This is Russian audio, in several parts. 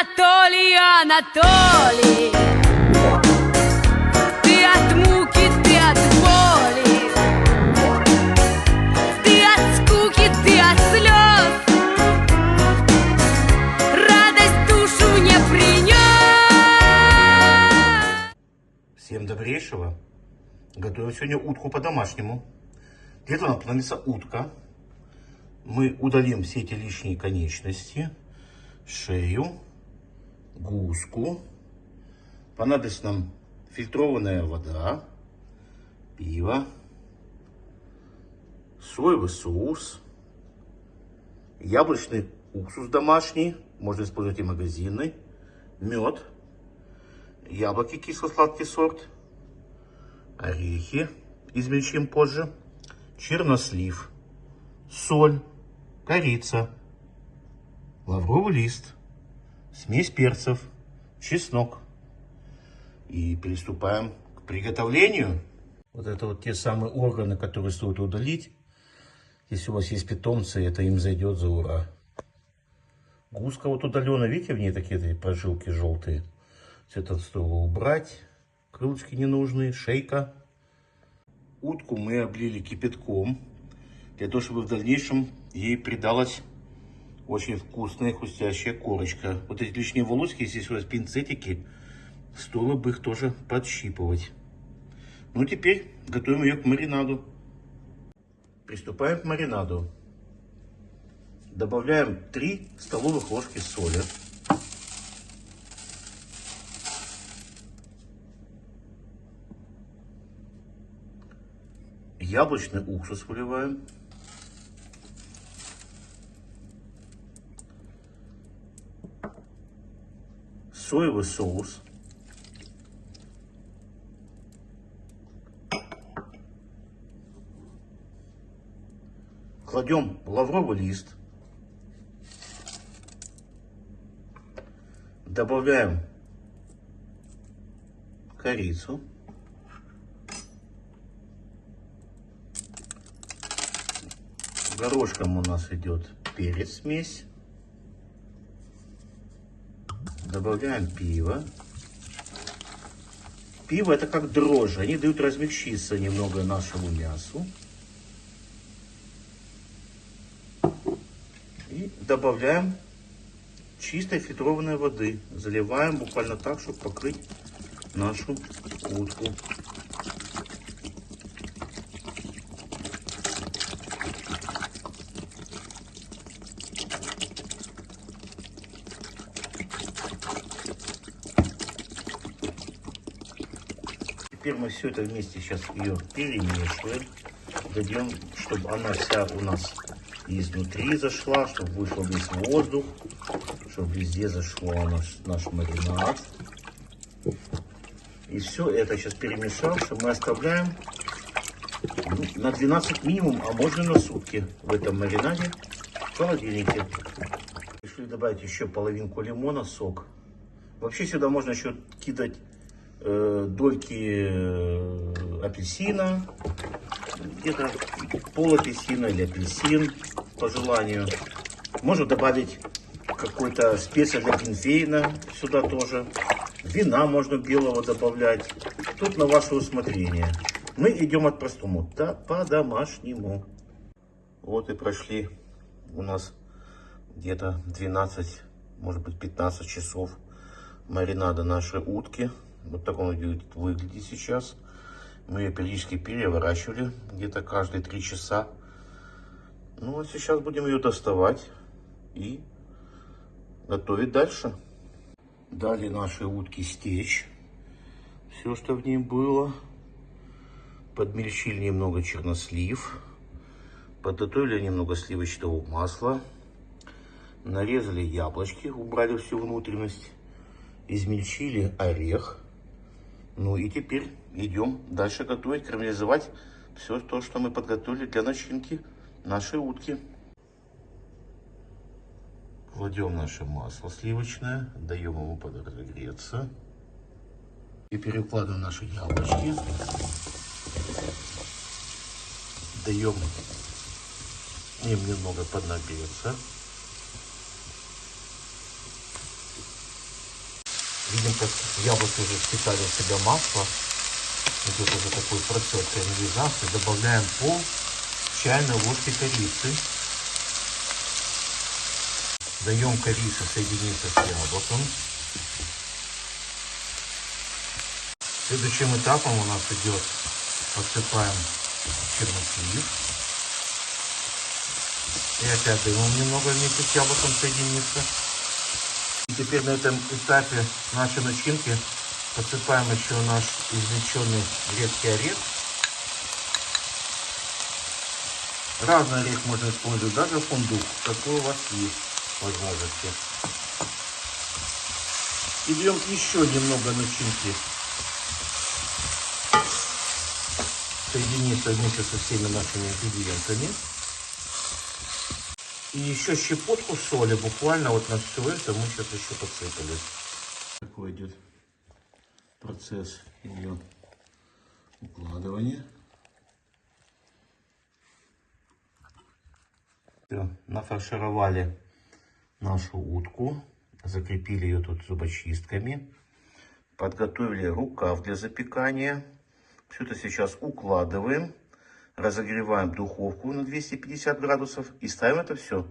Анатолий, Анатолий, ты от муки, ты от боли, ты от скуки, ты от слез, радость душу мне принес. Всем добрейшего. Готовим сегодня утку по-домашнему. Для этого нам понадобится утка. Мы удалим все эти лишние конечности, шею, гуску. Понадобится нам фильтрованная вода, пиво, соевый соус, яблочный уксус домашний, можно использовать и магазинный, мед, яблоки кисло-сладкий сорт, орехи, измельчим позже, чернослив, соль, корица, лавровый лист, смесь перцев, чеснок. И приступаем к приготовлению. Вот это вот те самые органы, которые стоит удалить. Если у вас есть питомцы, это им зайдет за ура. Гуска вот удалена, видите, в ней такие прожилки желтые. Все это стоило убрать. Крылышки ненужные, шейка. Утку мы облили кипятком, для того, чтобы в дальнейшем ей придалась очень вкусная хрустящая корочка. Вот эти лишние волосики, здесь у вас пинцетики, стоило бы их тоже подщипывать. Ну, теперь готовим ее к маринаду. Приступаем к маринаду. Добавляем 3 столовых ложки соли. Яблочный уксус выливаем. Соевый соус. Кладем лавровый лист. Добавляем корицу. Горошком у нас идет перец, смесь. Добавляем пиво. Пиво это как дрожжи. Они дают размягчиться немного нашему мясу. И добавляем чистой фильтрованной воды. Заливаем буквально так, чтобы покрыть нашу утку. Теперь мы все это вместе сейчас ее перемешиваем. Дадим, чтобы она вся у нас изнутри зашла, чтобы вышел весь воздух, чтобы везде зашло наш маринад. И все это сейчас перемешав, мы оставляем на 12 минимум, а можно на сутки в этом маринаде в холодильнике. Решили добавить еще половинку лимона, сок. Вообще сюда можно еще кидать дольки апельсина, где-то пол апельсина или апельсин по желанию. Можно добавить какой-то специя для глинтвейна сюда тоже. Вина можно белого добавлять. Тут на ваше усмотрение. Мы идем от простому, да, по-домашнему. Вот и прошли у нас где-то 12, может быть 15 часов маринада нашей утки. Вот так он выглядит сейчас. Мы ее периодически переворачивали, где-то каждые 3 часа. Ну, а сейчас будем ее доставать и готовить дальше. Дали нашей утке стечь. Все, что в ней было. Подмельчили немного чернослив. Подготовили немного сливочного масла. Нарезали яблочки, убрали всю внутренность. Измельчили орех. Ну и теперь идем дальше готовить, карамелизовать все то, что мы подготовили для начинки нашей утки. Кладем наше масло сливочное, даем ему подогреться. И перекладываем наши яблочки. Даем им немного поднагреться. Видим, как яблоки уже впитали в себя масло. Идет уже такой процесс карамелизации. Добавляем пол чайной ложки корицы. Даем корице соединиться с яблоком. Следующим этапом у нас идет, подсыпаем чернослив. И опять даем немного вместе с яблоком соединиться. И теперь на этом этапе нашей начинки подсыпаем еще наш извлеченный грецкий орех. Разный орех можно использовать, даже фундук, какой у вас есть возможности. И берем еще немного начинки. Соединиться вместе со всеми нашими ингредиентами. И еще щепотку соли, буквально вот на все это мы сейчас еще подсыпали. Такой идет процесс ее укладывания. Все, нафаршировали нашу утку, закрепили ее тут зубочистками, подготовили рукав для запекания. Все это сейчас укладываем, разогреваем духовку на 250 градусов и ставим это все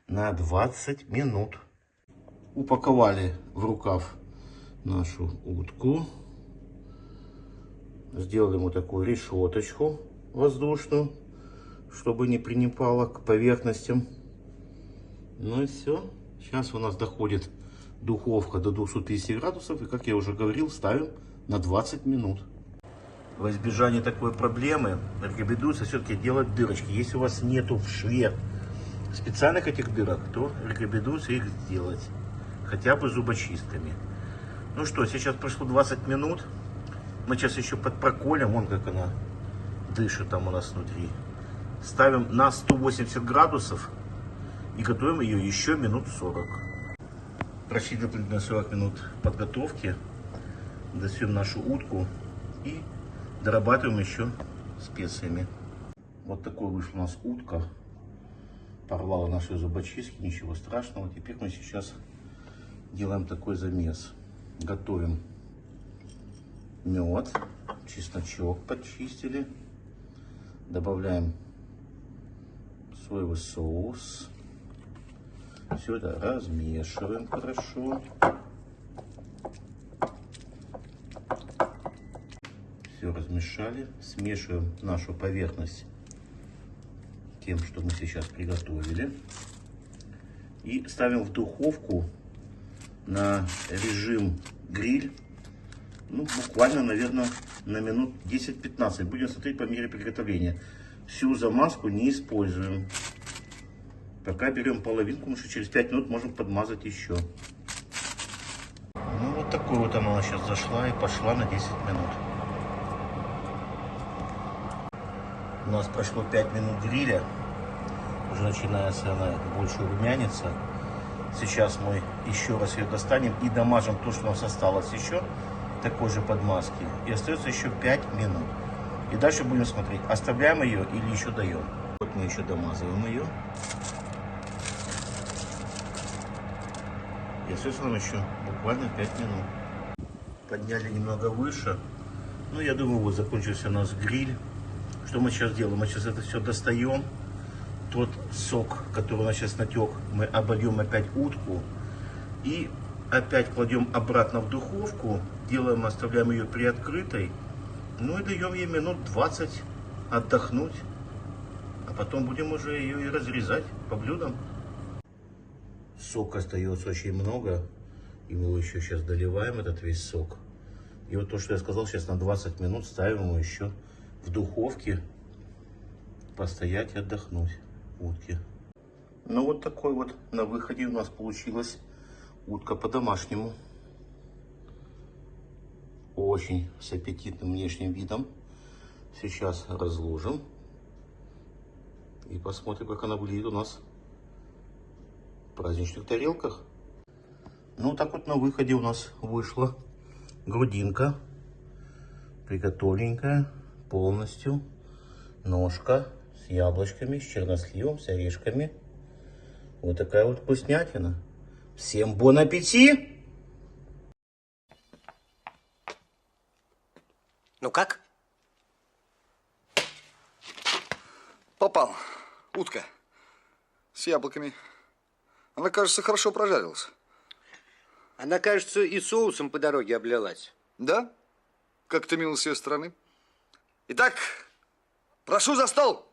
на 20 минут. Упаковали в рукав нашу утку. Сделали вот такую решеточку воздушную, чтобы не прилипало к поверхностям. Ну и все. Сейчас у нас доходит духовка до 250 градусов. И, как я уже говорил, ставим на 20 минут. Во избежание такой проблемы рекомендуется все-таки делать дырочки. Если у вас нету в шве специальных этих дырок, то рекомендуется их сделать. Хотя бы зубочистками. Ну что, сейчас прошло 20 минут. Мы сейчас еще подпроколем. Вон как она дышит там у нас внутри. Ставим на 180 градусов. И готовим ее еще минут 40. Прошли дополнительно 40 минут подготовки. Достаем нашу утку. И дорабатываем еще специями. Вот такой вышла у нас утка. Порвала наши зубочистки, ничего страшного. Теперь мы сейчас делаем такой замес. Готовим мед, чесночок подчистили. Добавляем соевый соус. Все это размешиваем хорошо. Все размешали. Смешиваем нашу поверхность тем, что мы сейчас приготовили. И ставим в духовку на режим гриль. Ну, буквально, наверное, на минут 10-15. Будем смотреть по мере приготовления. Всю замазку не используем. Пока берем половинку, потому что через 5 минут можем подмазать еще. Ну, вот такой вот она сейчас зашла и пошла на 10 минут. У нас прошло 5 минут гриля. Уже начинается она больше румяниться. Сейчас мы еще раз ее достанем и домажем то, что у нас осталось еще такой же подмазки. И остается еще 5 минут. И дальше будем смотреть, оставляем ее или еще даем. Вот мы еще домазываем ее. И остается нам еще буквально 5 минут. Подняли немного выше. Ну, я думаю, вот закончился у нас гриль. Что мы сейчас делаем? Мы сейчас это все достаем. Тот сок, который у нас сейчас натек, мы обольем опять утку. И опять кладем обратно в духовку. Делаем, оставляем ее приоткрытой. Ну и даем ей минут 20 отдохнуть. А потом будем уже ее и разрезать по блюдам. Сока остается очень много. И мы его еще сейчас доливаем, этот весь сок. И вот то, что я сказал, сейчас на 20 минут ставим его еще в духовке. Постоять и отдохнуть утки. Ну вот такой вот на выходе у нас получилась утка по-домашнему. Очень с аппетитным внешним видом. Сейчас разложим. И посмотрим, как она выглядит у нас в праздничных тарелках. Ну так вот на выходе у нас вышла грудинка. Приготовленькая полностью. Ножка с яблочками, с черносливом, с орешками. Вот такая вот вкуснятина. Всем бон аппетит! Ну как? Попал. Утка. С яблоками. Она, кажется, хорошо прожарилась. Она, кажется, и соусом по дороге облилась. Да? Как-то мило с ее стороны. Итак, прошу за стол.